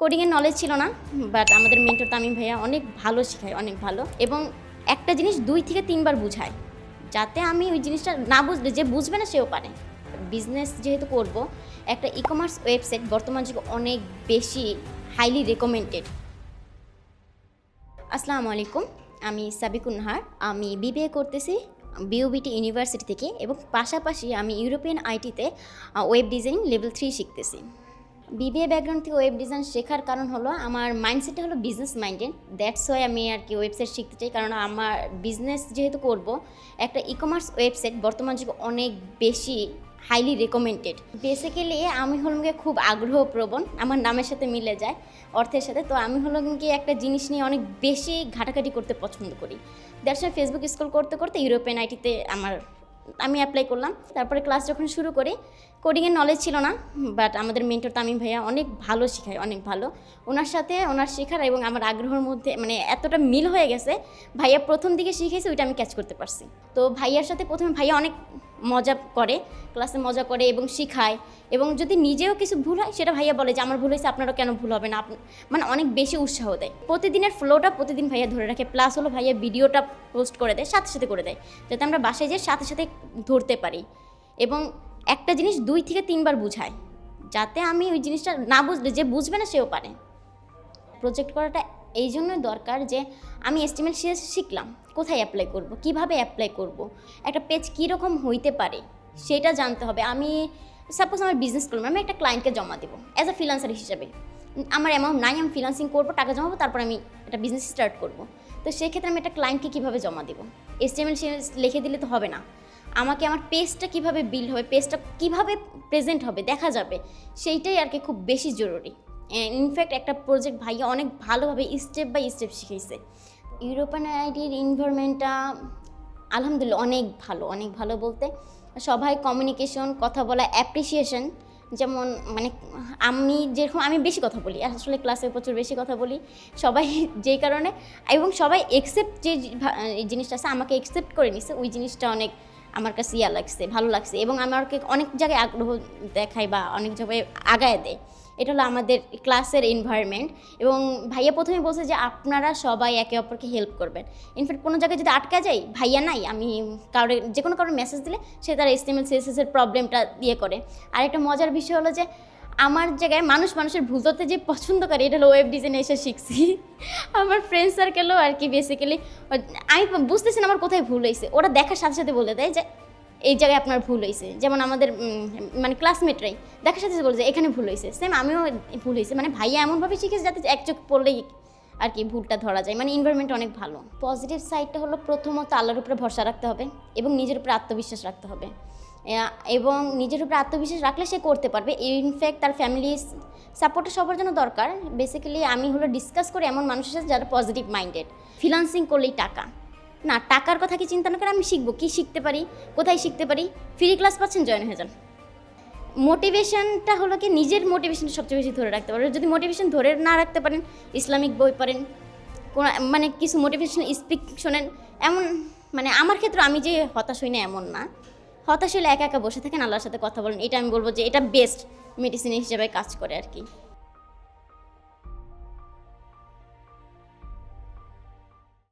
কোডিংয়ের knowledge ছিল না, but আমাদের মেন্টর তামিম ভাইয়া অনেক ভালো শেখায়, অনেক ভালো, এবং একটা জিনিস 2 থেকে 3 বার বুঝায়, যাতে আমি ওই জিনিসটা না বুঝলে যে বুঝবে না সেও পারে। বিজনেস যেহেতু করব, একটা ই-কমার্স ওয়েবসাইট বর্তমান যুগে অনেক বেশি হাইলি রেকমেন্ডেড। আসসালামু আলাইকুম, আমি সাবিকুন নাহার। আমি বিবিএ করতেছি বিওবিটি ইউনিভার্সিটি থেকে, এবং পাশাপাশি আমি ইউরোপিয়ান আইটিতে ওয়েব ডিজাইনিং লেভেল 3 শিখতেছি। বিবিএ ব্যাকগ্রাউন্ড থেকে ওয়েব ডিজাইন শেখার কারণ হলো আমার মাইন্ডসেটটা হলো বিজনেস মাইন্ডেড। দ্যাটস ওয়াই আমি আর কি ওয়েবসাইট শিখতে চাই, কারণ আমার বিজনেস যেহেতু করব, একটা ই-কমার্স ওয়েবসাইট বর্তমান যুগে অনেক বেশি হাইলি রেকমেন্ডেড। বেসিক্যালি আমি হলাম গিয়ে খুব আগ্রহপ্রবণ, আমার নামের সাথে মিলে যায়, অর্থের সাথে। তো আমি হলাম গিয়ে একটা জিনিস নিয়ে অনেক বেশি ঘাটাঘাটি করতে পছন্দ করি। দ্যাটস ওয়াই ফেসবুক স্ক্রল করতে করতে ইউরোপিয়ান আইটিতে আমি অ্যাপ্লাই করলাম। তারপরে ক্লাস যখন শুরু করি, কোডিংয়ের নলেজ ছিল না, বাট আমাদের মেন্টর তামিম ভাইয়া অনেক ভালো শেখায়, অনেক ভালো। ওনার সাথে ওনার শেখার এবং আমার আগ্রহের মধ্যে এতটা মিল হয়ে গেছে। ভাইয়া প্রথম দিকে শিখেছে, ওইটা আমি ক্যাচ করতে পারছি। তো ভাইয়ার সাথে প্রথমে ভাইয়া অনেক মজা করে, ক্লাসে মজা করে এবং শিখায়, এবং যদি নিজেও কিছু ভুল হয় সেটা ভাইয়া বলে যে আমার ভুল হয়েছে, আপনারও কেন ভুল হবে না, অনেক বেশি উৎসাহ দেয়। প্রতিদিনের ফ্লোটা প্রতিদিন ভাইয়া ধরে রাখে, প্লাস হলো ভাইয়া ভিডিওটা পোস্ট করে দেয়, সাথে সাথে করে দেয়, যাতে আমরা বাসায় যেয়ে সাথে সাথে ধরতে পারি। এবং একটা জিনিস 2 থেকে 3 বার বুঝায়, যাতে আমি ওই জিনিসটা না বুঝলে যে বুঝবে না সেও পারে। প্রজেক্ট করাটা এই জন্যই দরকার যে আমি এস্টিমেট শিখলাম, কোথায় অ্যাপ্লাই করব, কিভাবে অ্যাপ্লাই করব, একটা পেজ কীরকম হইতে পারে সেটা জানতে হবে। আমি সাপোজ আমার বিজনেস করলাম, আমি একটা ক্লায়েন্টকে জমা দেবো অ্যাজ আ ফ্রিল্যান্সার হিসেবে। আমার অ্যামাউন্ট নাই, আমি ফ্রিল্যান্সিং করবো, টাকা জমাবো, তারপর আমি একটা বিজনেস স্টার্ট করব। তো সেক্ষেত্রে আমি একটা ক্লায়েন্টকে কীভাবে জমা দেবো, এস্টিমেট লিখে দিলে তো হবে না। আমাকে আমার পেজটা কীভাবে বিল্ড হবে, পেজটা কীভাবে প্রেজেন্ট হবে, দেখা যাবে, সেইটাই আর কি খুব বেশি জরুরি। ইনফ্যাক্ট একটা প্রজেক্ট ভাইয়া অনেক ভালোভাবে স্টেপ বাই স্টেপ শিখিয়েছে। ইউরোপিয়ান আইটির এনভায়রনমেন্টটা আলহামদুলিল্লাহ অনেক ভালো, অনেক ভালো বলতে সবাই কমিউনিকেশন, কথা বলা, অ্যাপ্রিসিয়েশন। যেমন আমি বেশি কথা বলি, আসলে ক্লাসে প্রচুর বেশি কথা বলি, সবাই যেই কারণে, এবং সবাই একসেপ্ট যে জিনিসটা আছে আমাকে একসেপ্ট করে নিছে, ওই জিনিসটা অনেক আমার কাছে লাগছে, ভালো লাগছে, এবং আমাকে অনেক জায়গায় আগ্রহ দেখায় বা অনেক জায়গায় আগায় দেয়। এটা হলো আমাদের ক্লাসের এনভায়রনমেন্ট। এবং ভাইয়া প্রথমে বলছে যে আপনারা সবাই একে অপরকে হেল্প করবেন। ইনফ্যাক্ট কোনো জায়গায় যদি আটকা যাই, ভাইয়া নাই, আমি যে কোনো কারোর মেসেজ দিলে সে তার HTML CSS এর প্রবলেমটা করে। আর একটা মজার বিষয় হলো যে আমার জায়গায় মানুষের ভুল ধরতে যে পছন্দ করে, এটা হলো ওয়েব ডিজাইনে এসে শিখছি। আমার ফ্রেন্ড সার্কেলও আর কি বেসিক্যালি আমি বুঝতেছি না আমার কোথায় ভুল হয়েছে, ওরা দেখার সাথে সাথে বলে দেয় যে এই জায়গায় আপনার ভুল হয়েছে। যেমন আমাদের ক্লাসমেটরাই দেখার সাথে সাথে বলে যে এখানে ভুল হয়েছে, সেম আমিও ভুল হয়েছে। ভাইয়া এমনভাবে শিখেছে যাতে এক চোখ পড়লেই আর কি ভুলটা ধরা যায়। এনভায়রনমেন্ট অনেক ভালো। পজিটিভ সাইডটা হলো প্রথমত আল্লাহর উপরে ভরসা রাখতে হবে এবং নিজের উপরে আত্মবিশ্বাস রাখতে হবে, এবং নিজের উপরে আত্মবিশ্বাস রাখলে সে করতে পারবে। ইনফ্যাক্ট তার ফ্যামিলি সাপোর্টটা সবার জন্য দরকার। বেসিক্যালি আমি ডিসকাস করি এমন মানুষের সাথে যারা পজিটিভ মাইন্ডেড। ফ্রিল্যান্সিং করলেই টাকা না, টাকার কথা কি চিন্তা না করে আমি শিখবো, কী শিখতে পারি, কোথায় শিখতে পারি, ফ্রি ক্লাস পাচ্ছেন, জয়েন হয়ে যান। মোটিভেশনটা হলো কি, নিজের মোটিভেশনটা সবচেয়ে বেশি ধরে রাখতে পারেন। যদি মোটিভেশন ধরে না রাখতে পারেন, ইসলামিক বই পড়েন, কোনো কিছু মোটিভেশন স্পিক শোনেন। এমন আমার ক্ষেত্রে আমি যে হতাশ হই না এমন না, হতাশ হলে একা একা বসে থাকেন, আল্লাহর সাথে কথা বলেন। এটা আমি বলবো যে এটা বেস্ট মেডিসিন হিসেবে কাজ করে আর কি।